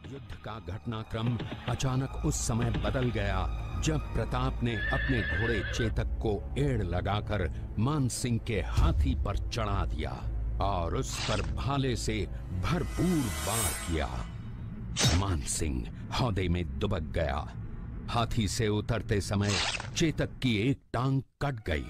युद्ध का घटनाक्रम अचानक उस समय बदल गया जब प्रताप ने अपने घोड़े चेतक को एड़ लगाकर मानसिंह के हाथी पर चढ़ा दिया और उस पर भाले से भरपूर वार किया। मानसिंह हौदे में दुबक गया। हाथी से उतरते समय चेतक की एक टांग कट गई।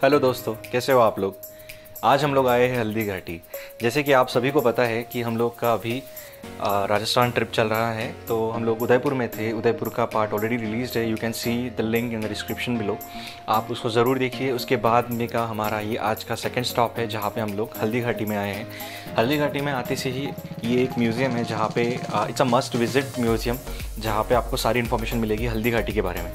हेलो दोस्तों, कैसे हो आप लोग। आज हम लोग आए हैं हल्दी घाटी। जैसे कि आप सभी को पता है कि हम लोग का अभी राजस्थान ट्रिप चल रहा है, तो हम लोग उदयपुर में थे। उदयपुर का पार्ट ऑलरेडी रिलीज्ड है। You can see the link in the description below. आप उसको ज़रूर देखिए। उसके बाद में का हमारा ये आज का सेकंड स्टॉप है, जहाँ पे हम लोग हल्दी घाटी में आए हैं। हल्दी घाटी में आते से ही ये एक म्यूज़ियम है, जहाँ पे it's a must visit museum, जहाँ पे आपको सारी इन्फॉर्मेशन मिलेगी हल्दी घाटी के बारे में।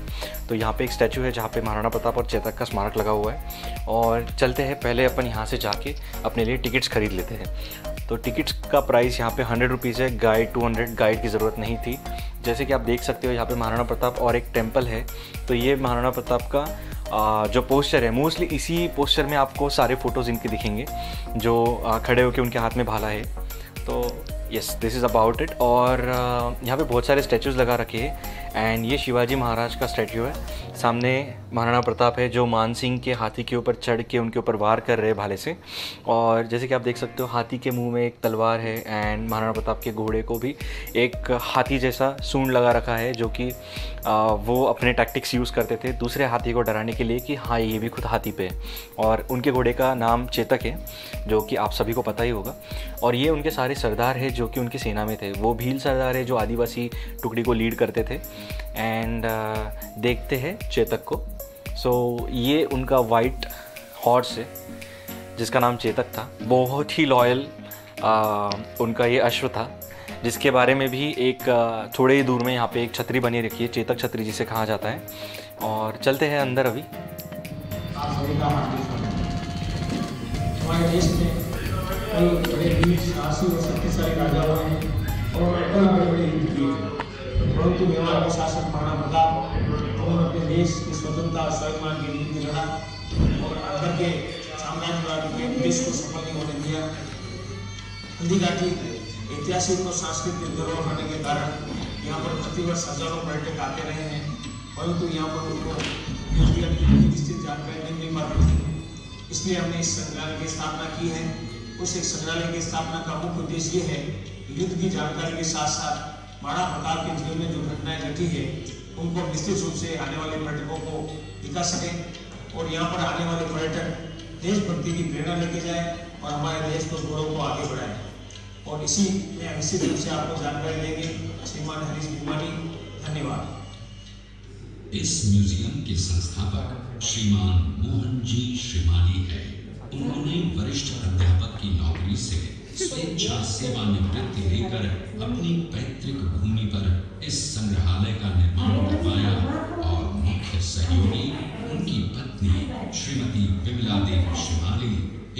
तो यहाँ पे एक स्टैचू है जहाँ पे महाराणा प्रताप और चेतक का स्मारक लगा हुआ है। और चलते हैं, पहले अपन यहाँ से जाके अपने लिए टिकट्स खरीद लेते हैं। तो टिकट्स का प्राइस यहाँ पे 100 रुपीज़ है। गाइड 200, गाइड की ज़रूरत नहीं थी। जैसे कि आप देख सकते हो यहाँ पे महाराणा प्रताप और एक टेम्पल है। तो ये महाराणा प्रताप का जो पोस्चर है, मोस्टली इसी पोस्चर में आपको सारे फ़ोटोज़ इनके दिखेंगे, जो खड़े होकर उनके हाथ में भाला है। तो yes, this is about it. और यहाँ पे बहुत सारे स्टैचूज़ लगा रखे हैं। एंड ये शिवाजी महाराज का स्टैचू है। सामने महाराणा प्रताप है जो मानसिंह के हाथी के ऊपर चढ़ के उनके ऊपर वार कर रहे हैं भाले से। और जैसे कि आप देख सकते हो, हाथी के मुंह में एक तलवार है। एंड महाराणा प्रताप के घोड़े को भी एक हाथी जैसा सूंड लगा रखा है, जो कि वो अपने टैक्टिक्स यूज़ करते थे दूसरे हाथी को डराने के लिए कि हाँ, ये भी खुद हाथी पे है। और उनके घोड़े का नाम चेतक है, जो कि आप सभी को पता ही होगा। और ये उनके सारे सरदार है जो कि उनकी सेना में थे। वो भील सरदार है जो आदिवासी टुकड़ी को लीड करते थे। एंड देखते हैं चेतक को। सो ये उनका वाइट हॉर्स है जिसका नाम चेतक था। बहुत ही लॉयल उनका ये अश्व था, जिसके बारे में भी एक थोड़े ही दूर में यहाँ पे एक छतरी बनी रखी है, चेतक छतरी जिसे कहा जाता है। और चलते हैं अंदर अभी। आप सभी का हमारे देश में कई बड़े वीर साहसी और शक्तिशाली राजा हुए हैं और कई बड़े युद्ध किए। परंतु मेवाड़ के शासक महाराणा प्रताप, उन्होंने अपने देश की स्वतंत्रता और स्वाभिमान के लिए लड़ा और अकबर के साम्राज्यवाद के उद्देश्य को सफल नहीं होने दिया। हल्दी घाटी ऐतिहासिक और सांस्कृतिक धरोहर होने के कारण यहाँ पर प्रतिवर्ष हजारों पर्यटक आते रहे हैं, परंतु यहाँ पर उनको निश्चित जानकारी नहीं मिल पाती थी। इसलिए हमने इस संग्रहालय की स्थापना की है। उस एक संग्रहालय की स्थापना का मुख्य उद्देश्य ये है, युद्ध की जानकारी के साथ साथ महाराणा प्रताप के जीवन में जो घटनाएं घटी है उनको निश्चित रूप से आने वाले पर्यटकों को दिखा सकें और यहाँ पर आने वाले पर्यटक देशभक्ति की प्रेरणा लेके जाएं और हमारे देश को गौरव को आगे बढ़ाएं। और इसी में निश्चित रूप से आपको जानकारी देंगे श्रीमान हरीश भीमानी। धन्यवाद। इस म्यूजियम के संस्थापक श्रीमान मोहन जी श्रीमाली है। उन्होंने वरिष्ठ अध्यापक की नौकरी से स्वेच्छा सेवानिवृत्ति लेकर अपनी पैतृक भूमि पर इस संग्रहालय का निर्माण करवाया और मुख्य सहयोगी उनकी पत्नी श्रीमती विमला देवी श्रीमाली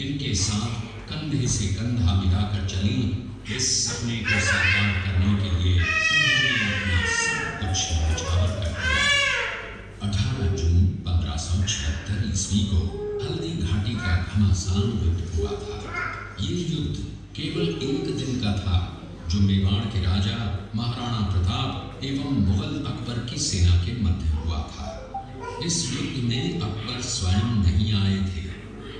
इनके साथ कंधे से कंधा मिलाकर चली। इस सपने को साकार करने के लिए उन्होंने अपना सब कुछ न्यौछावर कर दिया। 18 जून 1576 ईस्वी को हल्दी घाटी का घमासान युद्ध हुआ था। ये युद्ध केवल एक दिन का था, जो मेवाड़ के राजा महाराणा प्रताप एवं मुगल अकबर की सेना के मध्य हुआ था। इस युद्ध में अकबर स्वयं नहीं आए थे।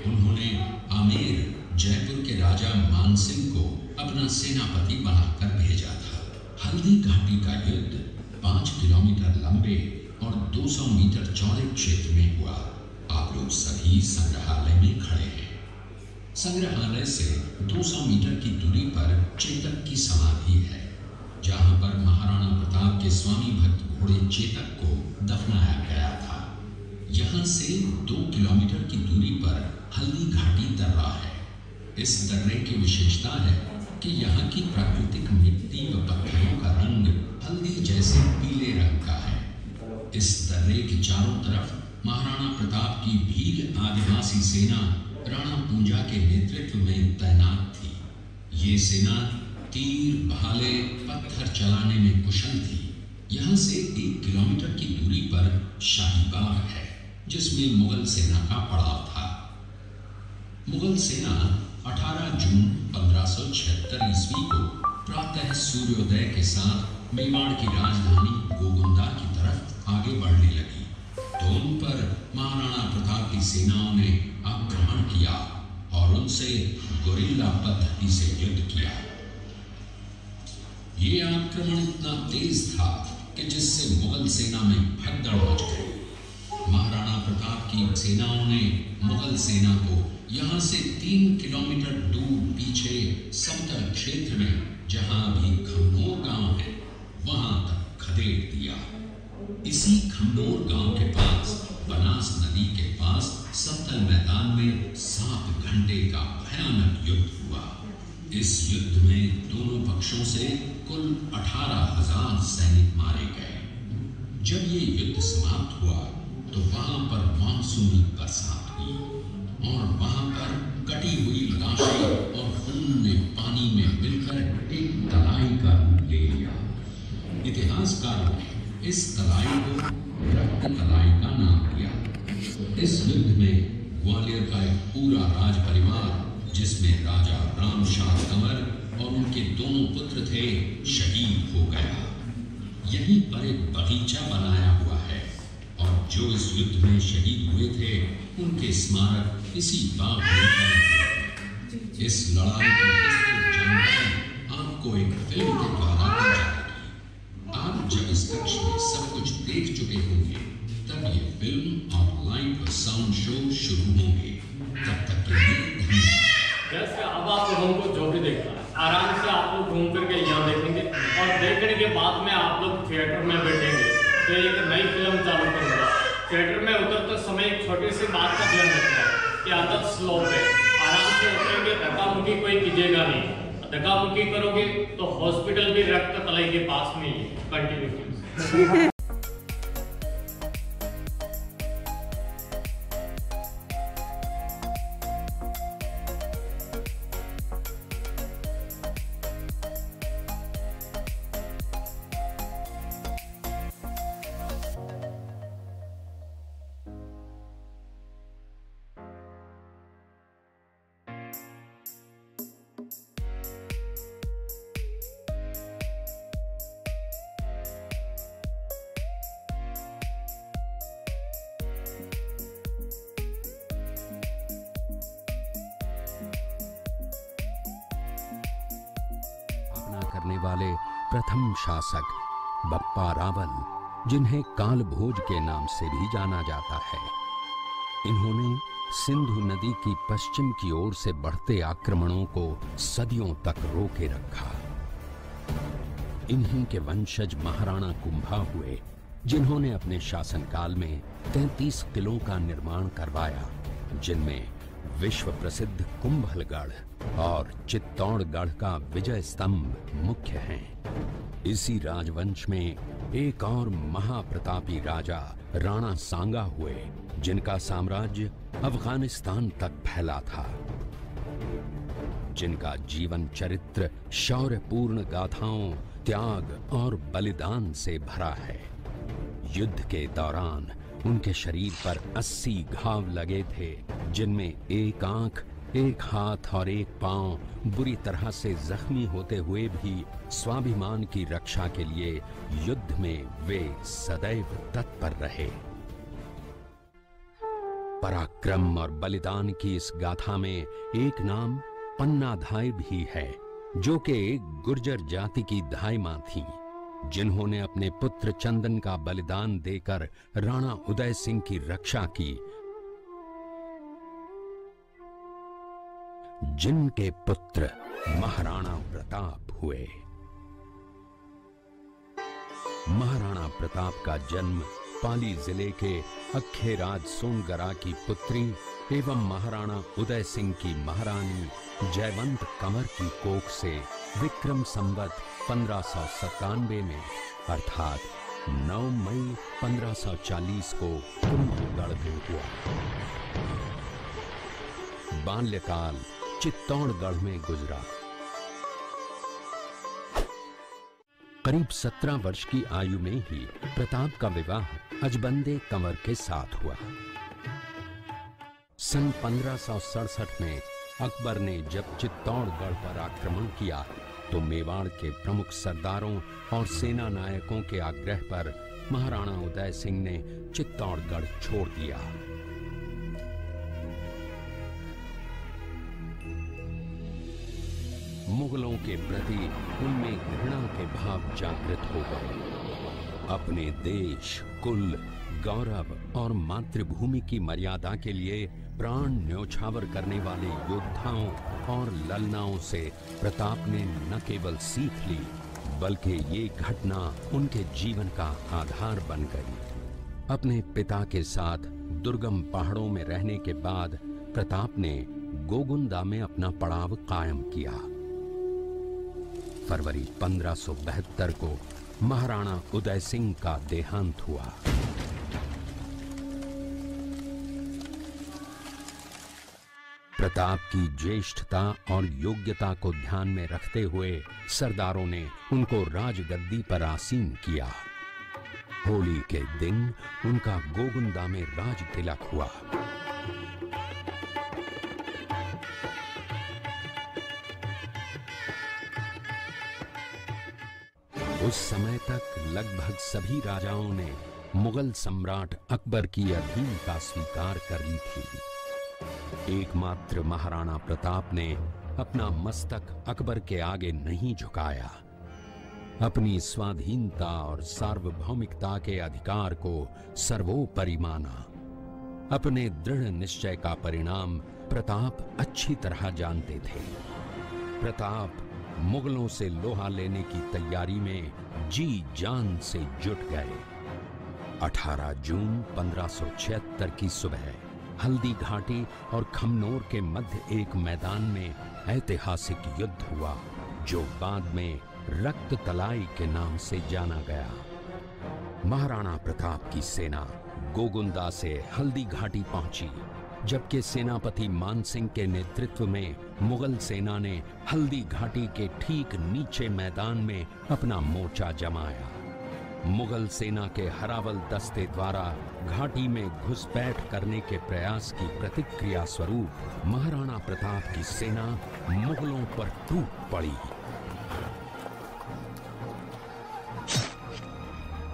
उन्होंने आमेर जयपुर के राजा मानसिंह को अपना सेनापति बनाकर भेजा था। हल्दी घाटी का युद्ध 5 किलोमीटर लंबे और 200 मीटर चौड़े क्षेत्र में हुआ। आप लोग सभी संग्रहालय में खड़े हैं। संग्रहालय से 200 मीटर की दूरी पर चेतक की समाधि है, जहां पर महाराणा प्रताप के स्वामी भक्त घोड़े चेतक को दफनाया गया था। यहां से 2 किलोमीटर की दूरी पर हल्दी घाटी दर्रा है। इस दर्रे की विशेषता है कि यहाँ की प्राकृतिक मिट्टी व पत्थरों का रंग हल्दी जैसे पीले रंग का है। इस दर्रे के चारों तरफ महाराणा प्रताप की भील आदिवासी सेना राणा पूंजा के नेतृत्व में तैनात थी। ये सेना तीर, भाले, पत्थर चलाने में कुशल थी। यहाँ से 1 किलोमीटर की दूरी पर शाही बाग है, जिसमें मुगल सेना का पड़ाव था। मुगल सेना 18 जून 1576 ईस्वी को प्रातः सूर्योदय के साथ मेवाड़ की राजधानी गोगुंदा की तरफ आगे बढ़ने लगी, तो उन पर महाराणा प्रताप की सेनाओं ने आक्रमण किया और उनसे गोरिल्ला पद्धति से युद्ध किया। ये आक्रमण इतना तेज था कि जिससे मुगल सेना में भगदड़ मच गई। महाराणा प्रताप की सेनाओं ने मुगल सेना को यहाँ से 3 किलोमीटर दूर पीछे समतल क्षेत्र में, जहाँ अभी खमनोर गांव है, वहां तक खदेड़ दिया। इसी खमनोर गांव के पास बनास नदी के पास समतल मैदान में 7 घंटे का भयानक युद्ध हुआ। इस युद्ध में दोनों पक्षों से कुल 18,000 सैनिक मारे गए। जब ये युद्ध समाप्त हुआ तो वहां पर मानसूनी बरसात हुई और वहां पर कटी हुई लाशें और खून ने पानी में मिलकर एक तलाई का रूप ले लिया। इतिहासकारों ने इस तलाई को रक्त तलाई का नाम दिया। इस युद्ध में ग्वालियर का एक पूरा राज परिवार, जिसमें राजा रामशाह कंवर और उनके दोनों पुत्र थे, शहीद हो गया। यहीं पर एक बगीचा बनाया हुआ है और जो इस युद्ध में शहीद हुए थे उनके स्मारक इसी बाग में बने हुए। इस लड़ाई की विस्तृत जानकारी आपको एक फिल्म के द्वारा दी जाएगी। आप जब इस कक्ष में सब कुछ देख चुके होंगे तब ये फिल्म और लाइव और साउंड शो शुरू होंगे। तब तक के लिए धन्यवाद। जैसे अब आप लोगों को जो भी देखना है आराम से आप लोग घूम करके यहाँ देखेंगे और देखने के बाद में आप लोग थिएटर में बैठेंगे तो एक नई फिल्म चालू करूँगा। थिएटर में उतरते समय एक छोटी सी बात का ध्यान रखना है कि आदत स्लो पे आराम से उतरेंगे, धक्का-मुक्की कोई कीजिएगा नहीं। धक्का-मुक्की करोगे तो हॉस्पिटल भी रक्त तलाई के पास में ही है। कंटिन्यू। करने वाले प्रथम शासक बप्पा रावल, जिन्हें कालभोज के नाम से भी जाना जाता है। इन्होंने सिंधु नदी की पश्चिम की ओर से बढ़ते आक्रमणों को सदियों तक रोके रखा। इन्हीं के वंशज महाराणा कुंभा हुए, जिन्होंने अपने शासनकाल में 33 किलों का निर्माण करवाया, जिनमें विश्व प्रसिद्ध कुंभलगढ़ और चित्तौड़गढ़ का विजय स्तंभ मुख्य हैं। इसी राजवंश में एक और महाप्रतापी राजा राणा सांगा हुए, जिनका साम्राज्य अफगानिस्तान तक फैला था, जिनका जीवन चरित्र शौर्यपूर्ण गाथाओं, त्याग और बलिदान से भरा है। युद्ध के दौरान उनके शरीर पर 80 घाव लगे थे, जिनमें एक आंख, एक हाथ और एक पांव बुरी तरह से जख्मी होते हुए भी स्वाभिमान की रक्षा के लिए युद्ध में वे सदैव तत्पर रहे। पराक्रम और बलिदान की इस गाथा में एक नाम पन्नाधाय भी है, जो कि एक गुर्जर जाति की धाय मां थी, जिन्होंने अपने पुत्र चंदन का बलिदान देकर राणा उदय सिंह की रक्षा की, जिनके पुत्र महाराणा प्रताप हुए। महाराणा प्रताप का जन्म पाली जिले के अखेराज सोनगरा की पुत्री एवं महाराणा उदय सिंह की महारानी जयवंत कंवर की कोख से विक्रम संवत 1597 में अर्थात 9 मई 1540 को कुंभलगढ़ में हुआ। बाल्यकाल चित्तौड़गढ़ में गुजरा। करीब 17 वर्ष की आयु में ही प्रताप का विवाह अजबंदे कंवर के साथ हुआ। सन 1567 में अकबर ने जब चित्तौड़गढ़ पर आक्रमण किया तो मेवाड़ के प्रमुख सरदारों और सेना नायकों के आग्रह पर महाराणा उदय सिंह ने चित्तौड़गढ़ छोड़ दिया। मुगलों के प्रति उनमें घृणा के भाव जागृत हो गए। अपने देश, कुल, गौरव और मातृभूमि की मर्यादा के लिए प्राण न्योछावर करने वाले योद्धाओं और ललनाओं से प्रताप ने न केवल सीख ली बल्कि ये घटना उनके जीवन का आधार बन गई। अपने पिता के साथ दुर्गम पहाड़ों में रहने के बाद प्रताप ने गोगुंदा में अपना पड़ाव कायम किया। फरवरी 1572 को महाराणा उदय सिंह का देहांत हुआ। प्रताप की ज्येष्ठता और योग्यता को ध्यान में रखते हुए सरदारों ने उनको राजगद्दी पर आसीन किया। होली के दिन उनका गोगुंदा में राज तिलक हुआ। उस समय तक लगभग सभी राजाओं ने मुगल सम्राट अकबर की अधीनता स्वीकार कर ली थी। एकमात्र महाराणा प्रताप ने अपना मस्तक अकबर के आगे नहीं झुकाया। अपनी स्वाधीनता और सार्वभौमिकता के अधिकार को सर्वोपरि माना। अपने दृढ़ निश्चय का परिणाम प्रताप अच्छी तरह जानते थे। प्रताप मुगलों से लोहा लेने की तैयारी में जी जान से जुट गए। 18 जून 1576 की सुबह हल्दी घाटी और खमनोर के मध्य एक मैदान में ऐतिहासिक युद्ध हुआ जो बाद में रक्त तलाई के नाम से जाना गया। महाराणा प्रताप की सेना गोगुंदा से हल्दी घाटी पहुंची, जबकि सेनापति मानसिंह के नेतृत्व में मुगल सेना ने हल्दी घाटी के ठीक नीचे मैदान में अपना मोर्चा जमाया। मुगल सेना के हरावल दस्ते द्वारा घाटी में घुसपैठ करने के प्रयास की प्रतिक्रिया स्वरूप महाराणा प्रताप की सेना मुगलों पर टूट पड़ी।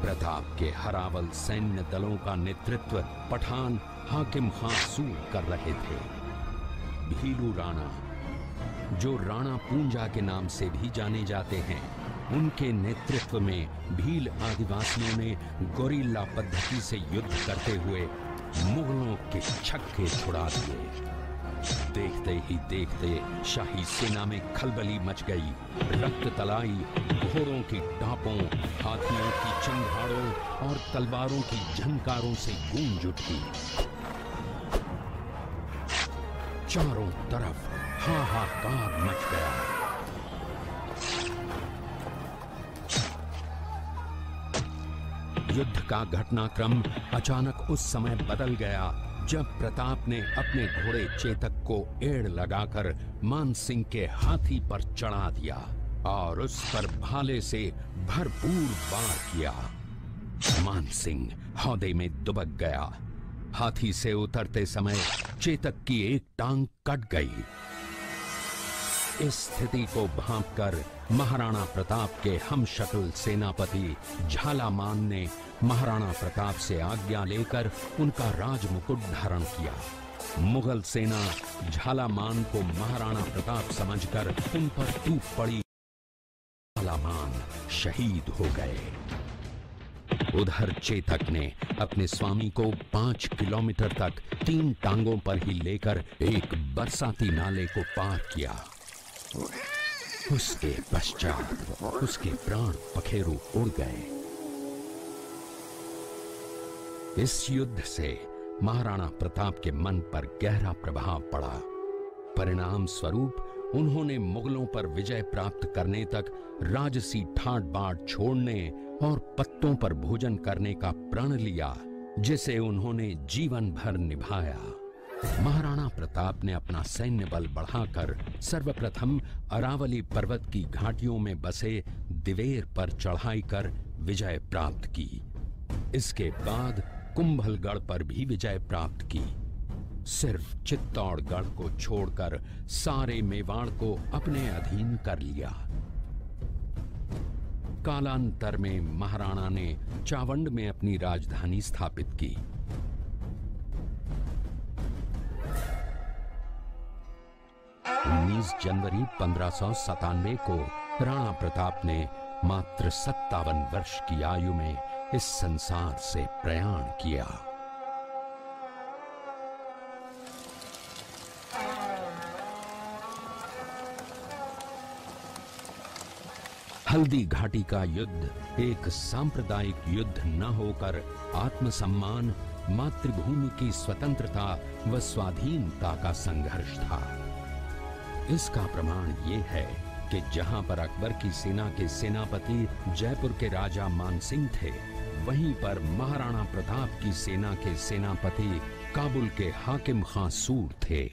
प्रताप के हरावल सैन्य दलों का नेतृत्व पठान हाकिम खां सूर कर रहे थे। भीलू राणा, जो राणा पूंजा के नाम से भी जाने जाते हैं, उनके नेतृत्व में भील आदिवासियों ने गोरिल्ला पद्धति से युद्ध करते हुए मुगलों के छक्के छुड़ा दिए। देखते ही देखते शाही सेना में खलबली मच गई। रक्त तलाई घोड़ों की टापों, हाथियों की चंघाड़ों और तलवारों की झनकारों से गूंज उठी। चारों तरफ हाहाकार मच गया। युद्ध का घटनाक्रम अचानक उस समय बदल गया जब प्रताप ने अपने घोड़े चेतक को एड़ लगाकर मानसिंह के हाथी पर चढ़ा दिया और उस पर भाले से भरपूर वार किया। मानसिंह हौदे में दुबक गया। हाथी से उतरते समय चेतक की एक टांग कट गई। इस स्थिति को भांपकर महाराणा प्रताप के हमशक्ल सेनापति झालामान ने महाराणा प्रताप से आज्ञा लेकर उनका राजमुकुट धारण किया। मुगल सेना झालामान को महाराणा प्रताप समझकर उन पर टूट पड़ी। झालामान शहीद हो गए। उधर चेतक ने अपने स्वामी को 5 किलोमीटर तक 3 टांगों पर ही लेकर एक बरसाती नाले को पार किया। उसके पश्चात उसके प्राण पखेरु उड़ गए। इस युद्ध से महाराणा प्रताप के मन पर गहरा प्रभाव पड़ा। परिणाम स्वरूप उन्होंने मुगलों पर विजय प्राप्त करने तक राजसी ठाट बाट छोड़ने और पत्तों पर भोजन करने का प्रण लिया, जिसे उन्होंने जीवन भर निभाया। महाराणा प्रताप ने अपना सैन्य बल बढ़ाकर सर्वप्रथम अरावली पर्वत की घाटियों में बसे दिवेर पर चढ़ाई कर विजय प्राप्त की। इसके बाद कुंभलगढ़ पर भी विजय प्राप्त की। सिर्फ चित्तौड़गढ़ को छोड़कर सारे मेवाड़ को अपने अधीन कर लिया। कालांतर में महाराणा ने चावंड में अपनी राजधानी स्थापित की। 19 जनवरी 1597 को राणा प्रताप ने मात्र 57 वर्ष की आयु में इस संसार से प्रयाण किया। हल्दी घाटी का युद्ध एक सांप्रदायिक युद्ध न होकर आत्मसम्मान, मातृभूमि की स्वतंत्रता व स्वाधीनता का संघर्ष था। इसका प्रमाण ये है कि जहां पर अकबर की सेना के सेनापति जयपुर के राजा मानसिंह थे, वहीं पर महाराणा प्रताप की सेना के सेनापति काबुल के हाकिम खां सूर थे।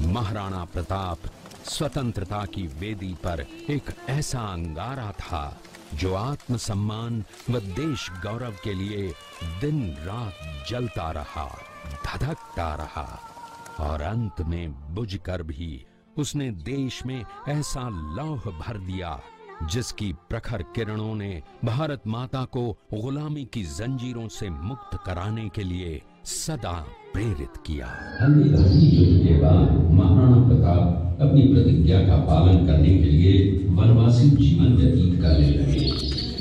महाराणा प्रताप स्वतंत्रता की वेदी पर एक ऐसा अंगारा था जो आत्मसम्मान व देश गौरव के लिए दिन रात जलता रहा, धधकता रहा और अंत में बुझकर भी उसने देश में ऐसा लौह भर दिया जिसकी प्रखर किरणों ने भारत माता को गुलामी की जंजीरों से मुक्त कराने के लिए सदा प्रेरित किया। हल्दी घाटी युद्ध के बाद महाराणा प्रताप अपनी प्रतिज्ञा का पालन करने के लिए वनवासी जीवन व्यतीत करने लगे।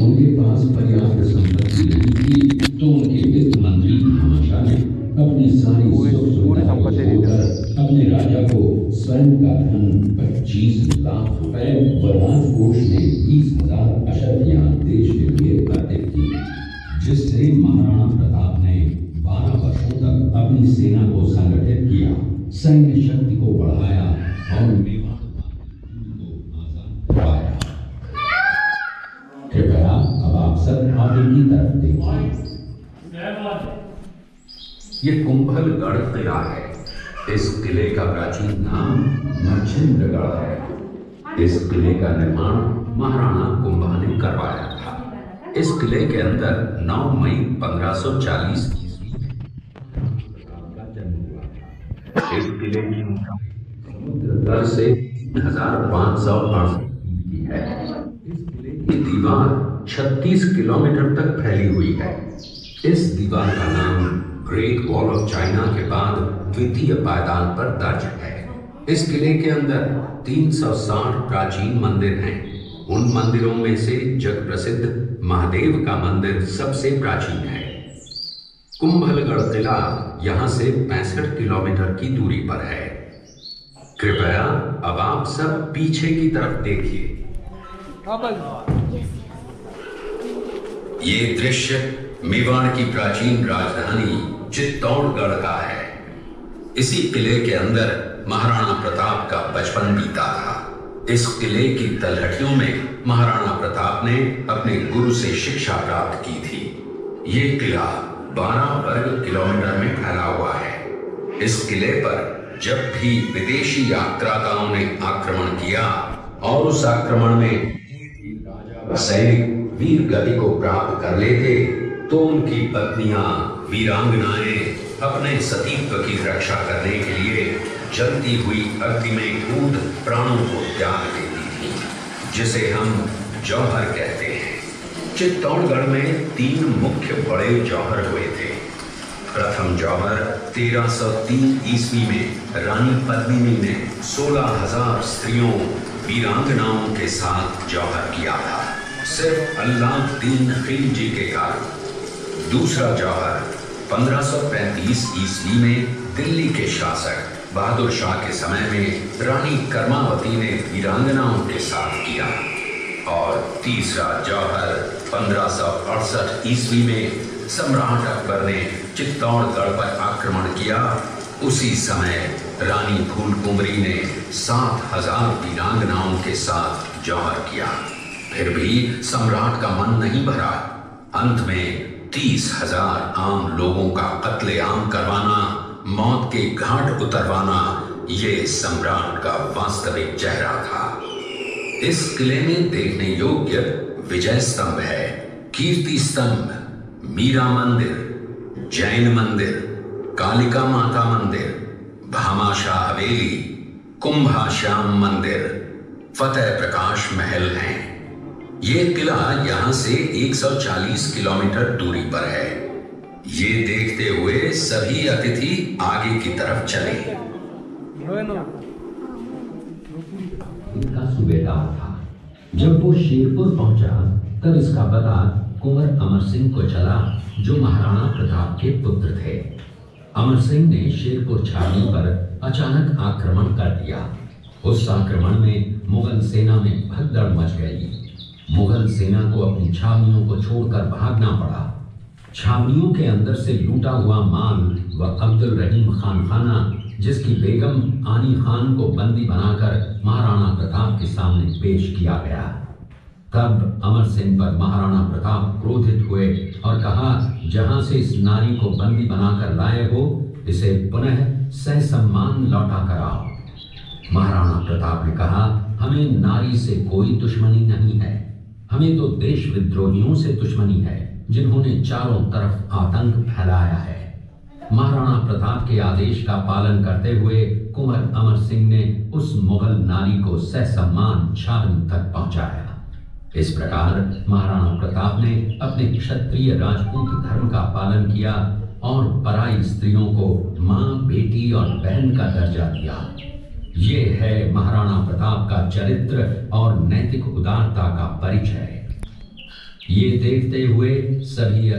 उनके पास पर्याप्त संपत्ति नहीं थी, तो उनके वित्त मंत्री भामाशाह ने अपनी सारी सुख सुविधाएं छोड़कर अपने राजा को स्वर्ण का धन 25 लाख रुपए व राजकोष में 20,000 अशर्फियां देश के लिए अर्पित की, जिससे महाराणा प्रताप ने 12 वर्षों तक अपनी सेना को संगठित किया, सैन्य शक्ति को बढ़ाया और मेवाड़ को आजाद करवाया। कृपया अब आप सब आगे की तरफ देखिए। ये कुंभलगढ़ किला है। इस किले का प्राचीन नाम मच्छिंद्रगढ़ है। इस किले का निर्माण महाराणा कुंभा ने करवाया था। इस किले के अंदर 9 मई 1540 ईस्वी में का जन्म हुआ था। इस किले की समुद्र तल से 1568 की है। इस किले की दीवार 36 किलोमीटर तक फैली हुई है। इस दीवार का नाम ग्रेट वॉल ऑफ चाइना के बाद द्वितीय पायदान पर दर्ज है। इस किले के अंदर 360 प्राचीन मंदिर हैं। उन मंदिरों में से जग प्रसिद्ध महादेव का मंदिर सबसे प्राचीन है। कुंभलगढ़ किला यहाँ से 65 किलोमीटर की दूरी पर है। कृपया अब आप सब पीछे की तरफ देखिए। ये दृश्य मेवाड़ की प्राचीन राजधानी चित्तौड़गढ़ का है। इसी किले के अंदर महाराणा प्रताप का बचपन बीता था। इस किले की तलहटियों में महाराणा प्रताप ने अपने गुरु से शिक्षा प्राप्त की थी। ये किला 12 वर्ग किलोमीटर में फैला हुआ है। इस किले पर जब भी विदेशी आक्रांताओं ने आक्रमण किया और उस आक्रमण में सैनिक वीर गति को प्राप्त कर लेते, तो उनकी पत्नियां वीरांगनाएं अपने सतीत्व की रक्षा करने के लिए जलती हुई अग्नि में कूद प्राणों को त्याग देती थी, जिसे हम जौहर कहते हैं। चित्तौड़गढ़ में 3 मुख्य बड़े जौहर हुए थे। प्रथम जौहर 1303 ईस्वी में रानी पद्मिनी ने 16,000 स्त्रियों वीरांगनाओं के साथ जौहर किया था, सिर्फ अल्लाउद्दीन खिलजी के कारण। दूसरा जौहर 1535 ईस्वी में दिल्ली के शासक बहादुर शाह के समय में रानी कर्मावती ने वीरांगनाओं के साथ किया। और तीसरा जौहर 1568 ईस्वी में सम्राट अकबर ने चित्तौड़गढ़ पर आक्रमण किया। उसी समय रानी फूलकुंवरी ने 7,000 वीरांगनाओं के साथ जौहर किया। फिर भी सम्राट का मन नहीं भरा। अंत में 30,000 आम लोगों का कत्लेआम करवाना मौत के घाट उतरवाना ये सम्राट का वास्तविक चेहरा था। इस किले में देखने योग्य विजय स्तंभ है, कीर्ति स्तंभ, मीरा मंदिर, जैन मंदिर, कालिका माता मंदिर, भामाशाह हवेली, कुंभाश्याम मंदिर, फतेह प्रकाश महल हैं। ये किला यहां से 140 किलोमीटर दूरी पर है। ये देखते हुए सभी अतिथि आगे की तरफ चले। इनका सूबेदार था। जब वो शेरपुर पहुंचा तब इसका पता कुंवर अमर सिंह को चला, जो महाराणा प्रताप के पुत्र थे। अमर सिंह ने शेरपुर छावनी पर अचानक आक्रमण कर दिया। उस आक्रमण में मुगल सेना में भगदड़ मच गई। मुगल सेना को अपनी छावनियों को छोड़कर भागना पड़ा। छावनियों के अंदर से लूटा हुआ माल व अब्दुल रहीम खान खाना, जिसकी बेगम आनी खान को बंदी बनाकर महाराणा प्रताप के सामने पेश किया गया। तब अमर सिंह पर महाराणा प्रताप क्रोधित हुए और कहा, जहां से इस नारी को बंदी बनाकर लाए हो, इसे पुनः ससम्मान लौटा कर आओ। महाराणा प्रताप ने कहा, हमें नारी से कोई दुश्मनी नहीं है, हमें तो देश विद्रोहियों से दुश्मनी है, जिन्होंने चारों तरफ आतंक फैलाया है। महाराणा प्रताप के आदेश का पालन करते हुए कुंवर अमर सिंह ने उस मुगल नारी को ससम्मान छावनी तक पहुंचाया। इस प्रकार महाराणा प्रताप ने अपने क्षत्रिय राजपूत धर्म का पालन किया और पराई स्त्रियों को मां, बेटी और बहन का दर्जा दिया। ये है महाराणा प्रताप का चरित्र और नैतिक उदारता का परिचय। ये देखते हुए सभी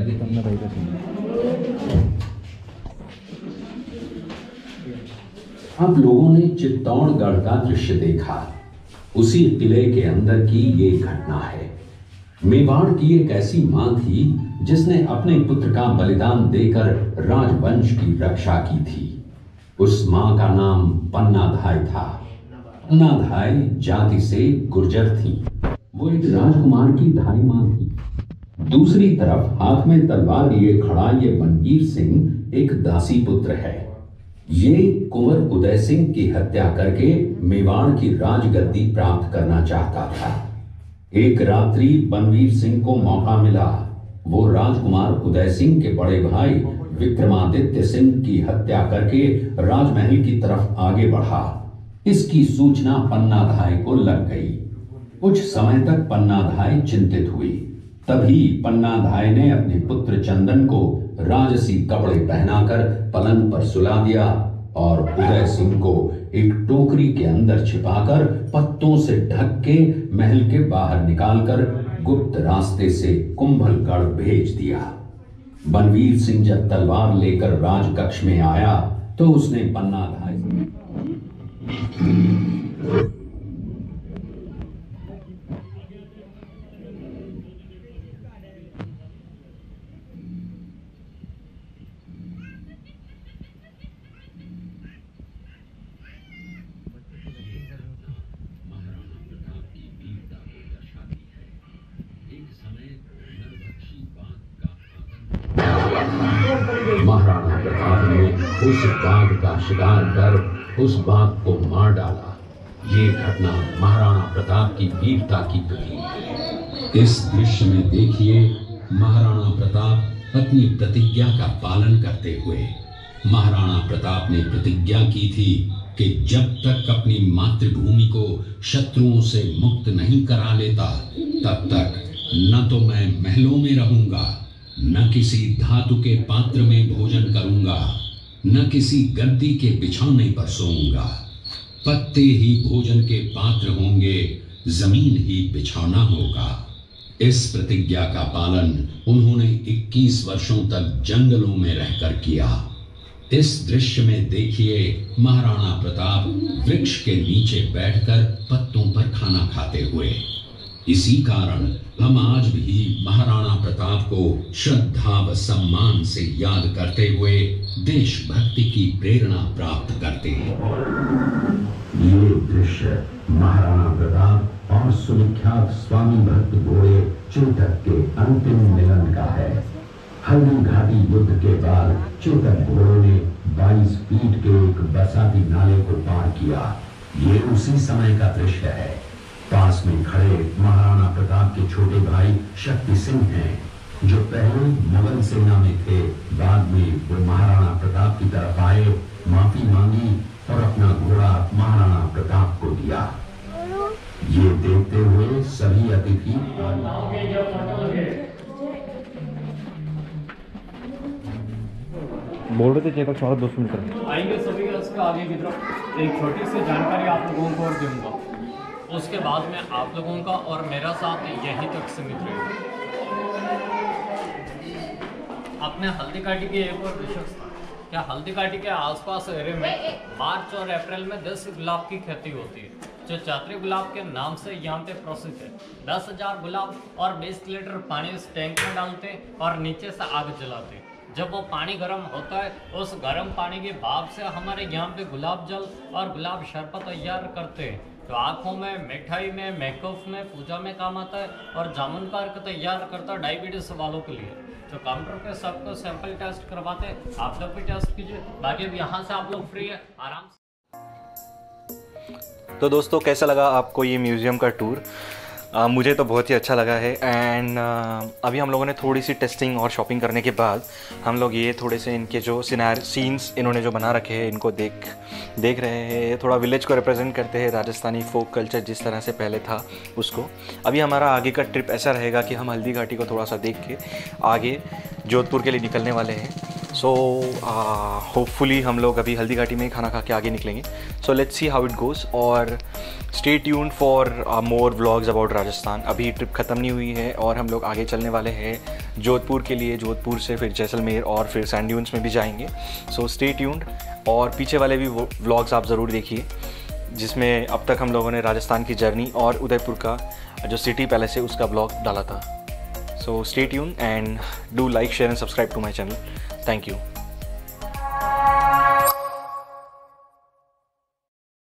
अब लोगों ने चित्तौड़गढ़ का दृश्य देखा। उसी किले के अंदर की ये घटना है। मेवाड़ की एक ऐसी मां थी जिसने अपने पुत्र का बलिदान देकर राजवंश की रक्षा की थी। उस मां का नाम पन्नाधाय था। पन्नाधाय जाति से गुर्जर थी। वो एक राजकुमार की धाई मां थी। दूसरी तरफ हाथ में तलवार लिए खड़ा ये बनवीर सिंह एक दासी पुत्र है। ये कुंवर उदय सिंह की हत्या करके मेवाड़ की राजगद्दी प्राप्त करना चाहता था। एक रात्रि बनवीर सिंह को मौका मिला। वो राजकुमार उदय सिंह के बड़े भाई विक्रमादित्य सिंह की हत्या करके राजमहल की तरफ आगे बढ़ा। इसकी सूचना पन्नाधाय को लग गई। कुछ समय तक पन्नाधाय चिंतित हुई। तभी पन्नाधाय ने अपने पुत्र चंदन को राजसी कपड़े पहनाकर पलंग पर सुला दिया और उदय सिंह को एक टोकरी के अंदर छिपाकर पत्तों से ढक के महल के बाहर निकालकर गुप्त रास्ते से कुंभलगढ़ भेज दिया। बनवीर सिंह जब तलवार लेकर राजकक्ष में आया तो उसने पन्नाधाय महाराणा प्रताप ने उस बाघ का शिकार कर उस बाघ को मार डाला। ये घटना महाराणा प्रताप की वीरता की प्रतीक है। इस दृश्य में देखिए महाराणा प्रताप अपनी प्रतिज्ञा का पालन करते हुए। महाराणा प्रताप ने प्रतिज्ञा की थी कि जब तक अपनी मातृभूमि को शत्रुओं से मुक्त नहीं करा लेता तब तक न तो मैं महलों में रहूंगा, न किसी धातु के पात्र में भोजन करूंगा, न किसी गद्दी के बिछौने पर सोऊंगा। पत्ते ही भोजन के पात्र होंगे, जमीन ही बिछौना होगा। इस प्रतिज्ञा का पालन उन्होंने 21 वर्षों तक जंगलों में रहकर किया। इस दृश्य में देखिए महाराणा प्रताप वृक्ष के नीचे बैठकर पत्तों पर खाना खाते हुए। इसी कारण हम आज भी महाराणा प्रताप को श्रद्धा व सम्मान से याद करते हुए देशभक्ति की प्रेरणा प्राप्त करते हैं। ये दृश्य महाराणा प्रताप और सुविख्यात स्वामी भक्त घोड़े चेतक के अंतिम मिलन का है। हल्दी घाटी युद्ध के बाद चेतक घोड़ों ने 22 फीट के एक बरसाती नाले को पार किया। ये उसी समय का दृश्य है। पास में खड़े महाराणा प्रताप के छोटे भाई शक्ति सिंह हैं, जो पहले मुगल सेना में थे। बाद में वो महाराणा प्रताप की तरफ आए, माफी मांगी और अपना घोड़ा महाराणा प्रताप को दिया। ये देखते हुए सभी अतिथि बोल रहे थे चेतक 200 मीटर आएंगे सभी इसके आगे की तरफ एक छोटी सी जानकारी आप लोगों को और दूंगा। उसके बाद में आप लोगों का और मेरा साथ यहीं तक सीमित रहेगा। अपने हल्दी घाटी के एक और विशेष था, क्या हल्दी घाटी के आसपास एरिया में मार्च और अप्रैल में 10 गुलाब की खेती होती है, जो चैत्री गुलाब के नाम से यहाँ पे प्रसिद्ध है। 10,000 गुलाब और 20 लीटर पानी इस टैंक में डालते और नीचे से आग जलाते। जब वो पानी गर्म होता है, उस गर्म पानी के भाप से हमारे यहाँ पे गुलाब जल और गुलाब शरबत तैयार करते हैं, जो आँखों में, मिठाई में, मेकअप में, पूजा में काम आता है। और जामुन का अर्क तैयार करता है डायबिटीज वालों के लिए, जो काउंटर पे सबको सैंपल टेस्ट करवाते हैं। आप लोग भी टेस्ट कीजिए, बाकी अब यहाँ से आप लोग फ्री है आराम से। तो दोस्तों, कैसा लगा आपको ये म्यूज़ियम का टूर? मुझे तो बहुत ही अच्छा लगा है। एंड अभी हम लोगों ने थोड़ी सी टेस्टिंग और शॉपिंग करने के बाद हम लोग ये थोड़े से इनके जो सीन्स इन्होंने जो बना रखे हैं इनको देख रहे हैं। ये थोड़ा विलेज को रिप्रेजेंट करते हैं, राजस्थानी फोक कल्चर जिस तरह से पहले था उसको। अभी हमारा आगे का ट्रिप ऐसा रहेगा कि हम हल्दी घाटी को थोड़ा सा देख के आगे जोधपुर के लिए निकलने वाले हैं। सो होपफुली हम लोग अभी हल्दी घाटी में ही खाना खा के आगे निकलेंगे। So let's see how it goes और stay tuned for more vlogs about Rajasthan. अभी ट्रिप ख़त्म नहीं हुई है और हम लोग आगे चलने वाले हैं जोधपुर के लिए। जोधपुर से फिर जैसलमेर और फिर सैंड ड्यून्स में भी जाएंगे। सो स्टे ट्यून्ड और पीछे वाले भी व्लॉग्स आप ज़रूर देखिए, जिसमें अब तक हम लोगों ने राजस्थान की जर्नी और उदयपुर का जो सिटी पैलेस है उसका ब्लॉग डाला था। So stay tuned and do like, share and subscribe to my channel. Thank you.